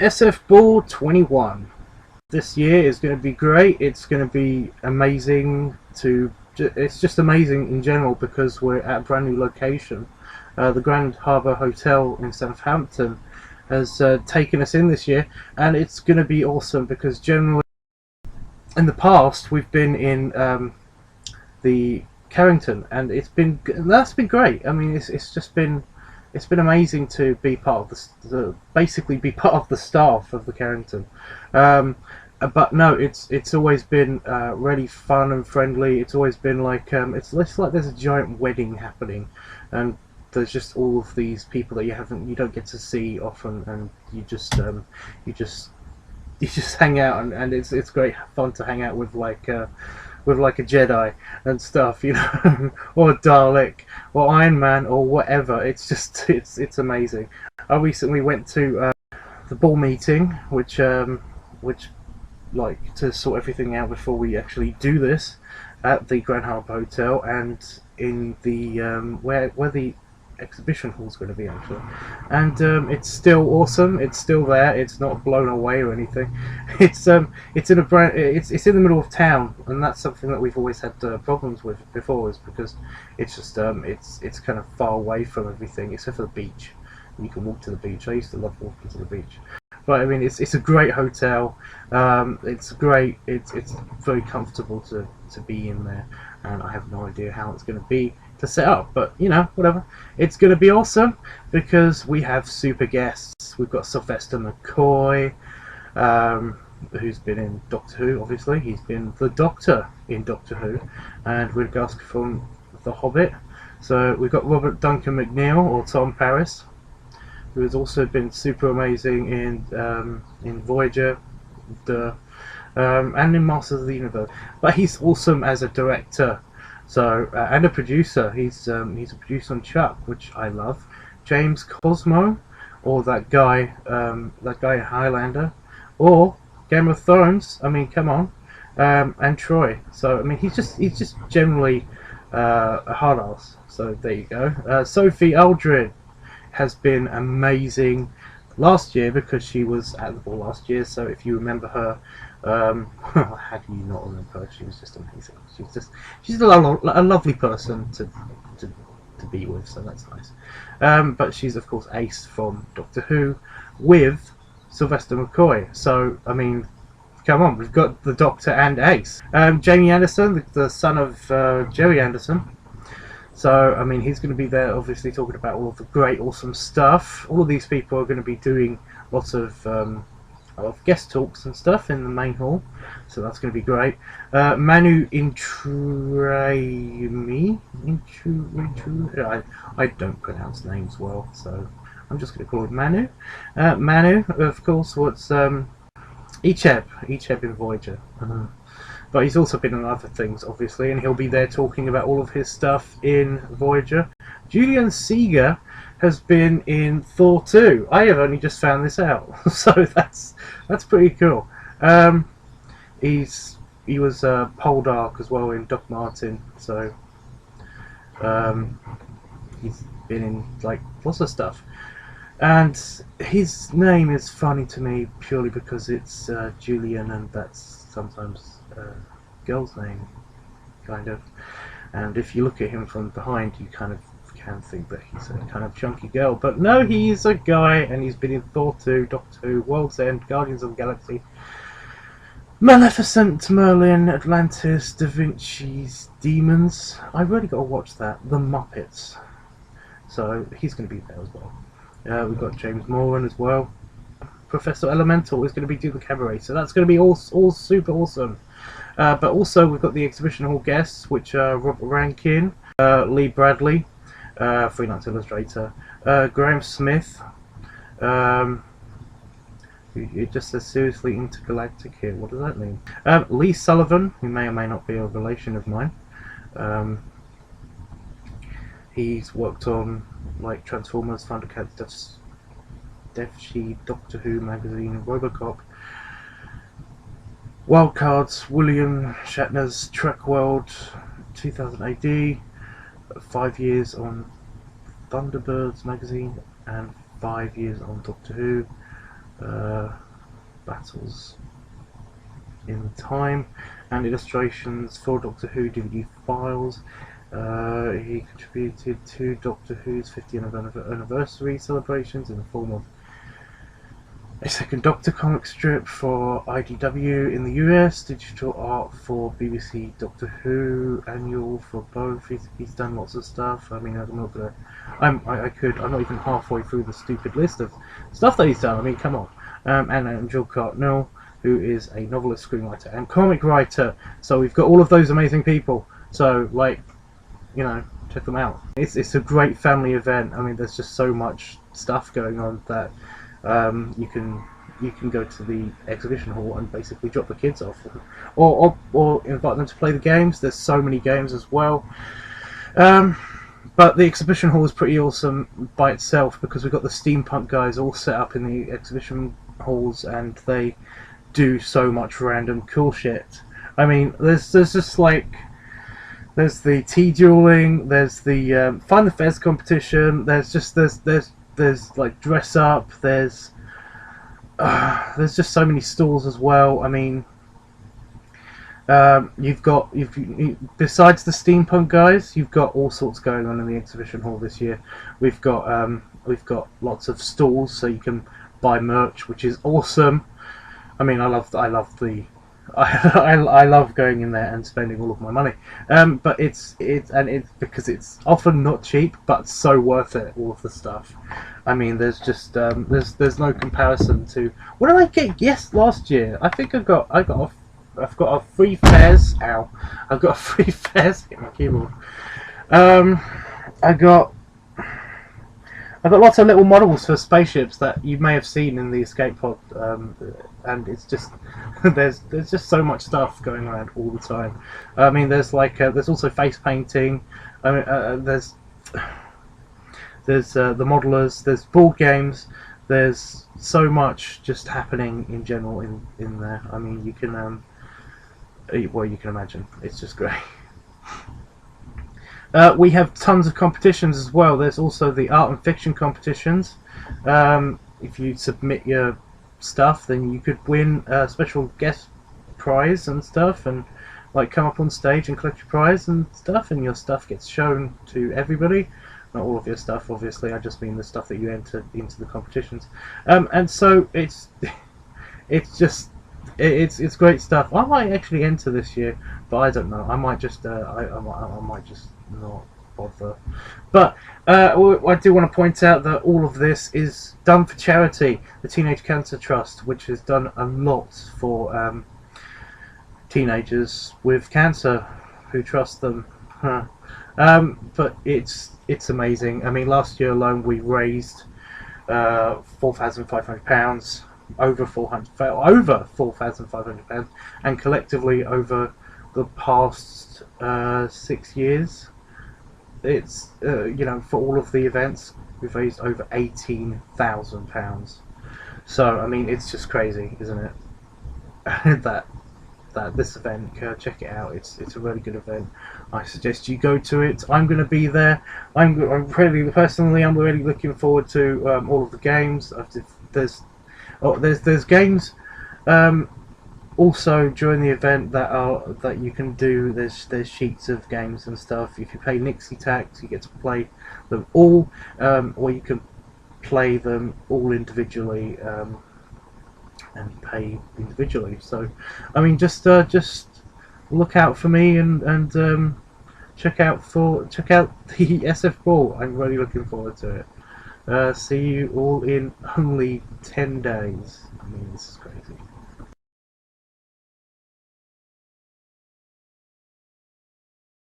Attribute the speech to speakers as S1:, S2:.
S1: SFBall 21. This year is going to be great. It's going to be amazing it's just amazing in general because we're at a brand new location. The Grand Harbour Hotel in Southampton has taken us in this year, and it's going to be awesome because generally in the past we've been in the Carrington, and that's been great. I mean, it's been amazing to be part of basically be part of the staff of the Carrington. But no, it's always been really fun and friendly. It's always been like it's like there's a giant wedding happening, and there's just all of these people that you don't get to see often, and you just hang out, and it's great fun to hang out with like a Jedi and stuff, you know, or a Dalek or Iron Man or whatever. It's just it's amazing. I recently went to the ball meeting, which like to sort everything out before we actually do this at the Grand Harbour Hotel, and in the where the exhibition hall's going to be actually, and it's still awesome. It's still there. It's not blown away or anything. It's in it's in the middle of town, and that's something that we've always had problems with before, is because it's just it's kind of far away from everything except for the beach. You can walk to the beach. I used to love walking to the beach. But I mean, it's a great hotel. It's great. It's very comfortable to be in there, and I have no idea how it's going to be to set up. But you know, whatever. It's going to be awesome because we have super guests. We've got Sylvester McCoy, who's been in Doctor Who. Obviously, he's been the Doctor in Doctor Who, and Ridgask from The Hobbit. So we've got Robert Duncan McNeil, or Tom Paris, who has also been super amazing in Voyager, and in Masters of the Universe. But he's awesome as a director, so and a producer. He's a producer on Chuck, which I love. James Cosmo, or that guy in Highlander, or Game of Thrones. I mean, come on, and Troy. So I mean, he's just generally a hard ass. So there you go. Sophie Aldred has been amazing last year because she was at the ball last year. So if you remember her, how do you not remember her? She was just amazing. She's a lovely person to be with, so that's nice. But she's of course Ace from Doctor Who with Sylvester McCoy. So I mean, come on, we've got the Doctor and Ace. Jamie Anderson, the son of Jerry Anderson. So, I mean, he's going to be there, obviously, talking about all of the great, awesome stuff. All of these people are going to be doing lots of guest talks and stuff in the main hall. So that's going to be great. Manu Intrami. I don't pronounce names well, so I'm just going to call it Manu. Manu, of course, what's Icheb in Voyager. But he's also been in other things, obviously, and he'll be there talking about all of his stuff in Voyager. Julian Seeger has been in Thor 2. I have only just found this out, so that's pretty cool. He was Poldark as well in Doc Martin, so he's been in like lots of stuff. And his name is funny to me purely because it's Julian, and that's sometimes girl's name, kind of. And if you look at him from behind, you kind of can think that he's a kind of chunky girl, but no, he's a guy, and he's been in Thor 2, Doctor Who, World's End, Guardians of the Galaxy, Maleficent, Merlin, Atlantis, Da Vinci's Demons. I've really got to watch that. The Muppets. So he's going to be there as well. We've got James Moran as well. Professor Elemental is going to be doing the cabaret, so that's going to be all super awesome. But also we've got the exhibition hall guests, which are Robert Rankin, Lee Bradley, freelance illustrator, Graham Smith, it just says seriously intergalactic here, what does that mean? Lee Sullivan, who may or may not be a relation of mine. He's worked on like Transformers, Thundercats, Death Sheet, Doctor Who magazine, Robocop, Wildcards, William Shatner's Trek World, 2000 AD, 5 years on Thunderbirds magazine, and 5 years on Doctor Who. Battles in Time, and illustrations for Doctor Who DVD files. He contributed to Doctor Who's 50th anniversary celebrations in the form of a second Doctor comic strip for IDW in the US, digital art for BBC Doctor Who annual for both. He's done lots of stuff. I mean, I'm not gonna. I'm not even halfway through the stupid list of stuff that he's done. I mean, come on. And Jill Cartnell, who is a novelist, screenwriter, and comic writer. So we've got all of those amazing people. So, like, you know, check them out. It's a great family event. I mean, there's just so much stuff going on that you can go to the exhibition hall and basically drop the kids off, or invite them to play the games. There's so many games as well. But the exhibition hall is pretty awesome by itself because we've got the steampunk guys all set up in the exhibition halls, and they do so much random cool shit. I mean, there's just like, there's the tea dueling, there's the Find the Fez competition, there's like dress up, there's just so many stalls as well. I mean, besides the steampunk guys, you've got all sorts going on in the exhibition hall this year. We've got lots of stalls, so you can buy merch, which is awesome. I mean, I love going in there and spending all of my money. But it's because it's often not cheap, but so worth it. All of the stuff. I mean, there's just there's no comparison to what did I get? Yes, last year I think I've got a free Fez. Ow! I've got a free Fez. Hit my keyboard. I've got lots of little models for spaceships that you may have seen in the escape pod, and it's just there's just so much stuff going around all the time. I mean, there's also face painting. I mean, there's the modelers. There's board games. There's so much just happening in general in there. I mean, you can you can imagine. It's just great. We have tons of competitions as well. There's also the art and fiction competitions. If you submit your stuff, then you could win a special guest prize and stuff, and like come up on stage and collect your prize and stuff, and your stuff gets shown to everybody. Not all of your stuff, obviously. I just mean the stuff that you enter into the competitions. And so it's great stuff. I might actually enter this year, but I don't know. I might just I might just not bother. But I do want to point out that all of this is done for charity, the Teenage Cancer Trust, which has done a lot for teenagers with cancer who trust them. But it's amazing. I mean, last year alone we raised £4,500, over £4,500, and collectively over the past 6 years, it's for all of the events we've raised over £18,000. So I mean, it's just crazy, isn't it? that this event, check it out. It's a really good event. I suggest you go to it. I'm going to be there. I'm really looking forward to all of the games. There's games also during the event that you can do. There's sheets of games and stuff. If you pay Nixie tax, you get to play them all, or you can play them all individually and pay individually. So I mean, just look out for me and check out the SFBall. I'm really looking forward to it. See you all in only 10 days. I mean, this is great.